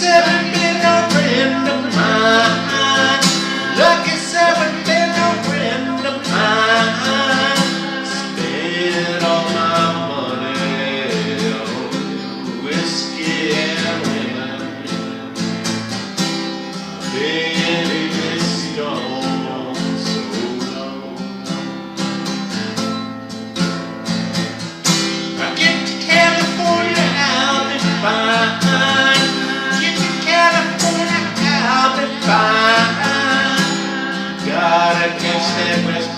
seven been no friend of mine. Lucky seven been no friend of mine. Spent all my money on whiskey and women. Been this gone so long. I get to California, I'll be fine. Get to California, I'll be fine. God, I can't stand West